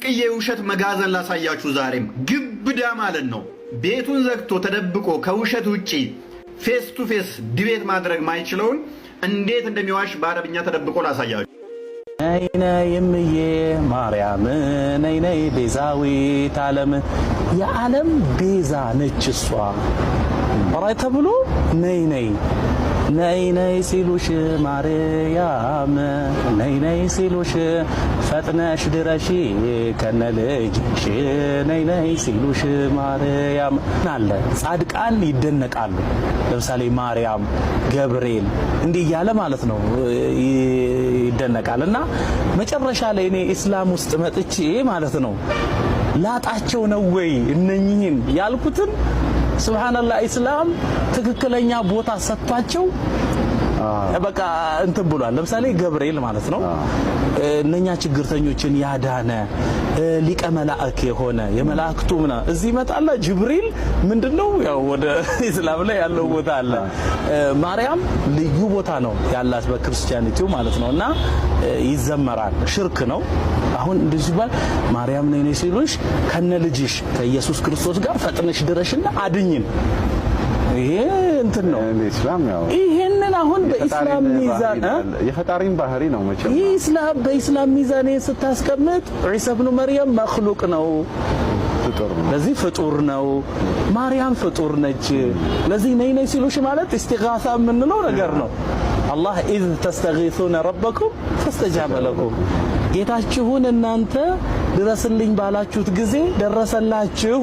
ብርቅዬ ውሸት መጋዘን ላሳያችሁ ዛሬም ግብዳ ማለት ነው። ቤቱን ዘግቶ ተደብቆ ከውሸት ውጪ ፌስ ቱ ፌስ ዲቤት ማድረግ ማይችለውን እንዴት እንደሚዋሽ በአረብኛ ተደብቆ ላሳያችሁ። ነይ ነይ እምዬ ማርያም ነይ ነይ ቤዛዊት ዓለም የዓለም ቤዛ ነች እሷ ራይ ተብሎ ነይ ነይ ነይ ነይ ሲሉሽ ማርያም ነይ ነይ ሲሉሽ ፈጥነሽ ድረሺ ከነልጅሽ ነይ ነይ ሲሉሽ ማርያም አለ። ጻድቃን ይደነቃሉ። ለምሳሌ ማርያም፣ ገብርኤል እንዲህ እያለ ማለት ነው ይደነቃልና መጨረሻ ላይ እኔ እስላም ውስጥ መጥቼ ማለት ነው ላጣቸው ነው ወይ እነኚህን ያልኩትን ሱብሃንአላህ ኢስላም ትክክለኛ ቦታ ሰጥቷቸው በቃ እንትን ብሏል። ለምሳሌ ገብርኤል ማለት ነው እነኛ ችግርተኞችን ያዳነ ሊቀ መላእክ የሆነ የመላእክቱ ምና እዚህ መጣላ ጅብሪል ምንድነው ያው ወደ እስላም ላይ ያለው ቦታ አለ። ማርያም ልዩ ቦታ ነው ያላት በክርስቲያኒቲው ማለት ነውና ይዘመራል። ሽርክ ነው። አሁን እንደዚህ ባል ማርያም ነይ ነይ ሲሉሽ ከነ ልጅሽ ከኢየሱስ ክርስቶስ ጋር ፈጥነሽ ድረሽና አድኝን ይሄ እንትን ነው ኢስላም ያው ይሄንን አሁን በኢስላም ሚዛን የፈጣሪን ባህሪ ነው መቼም ኢስላም በኢስላም ሚዛን ስታስቀምጥ ዒሳ ኢብኑ መርየም መክሉቅ ነው ፍጡር ነው ለዚህ ፍጡር ነው ማርያም ፍጡር ነች ለዚህ ነይ ነይ ሲሉሽ ማለት ኢስቲጋሳ የምንለው ነገር ነው አላህ ኢዝ ተስተጊሱነ ረበኩም ፈስተጃበ ለኩም ጌታችሁን እናንተ ድረስልኝ ባላችሁት ጊዜ ደረሰላችሁ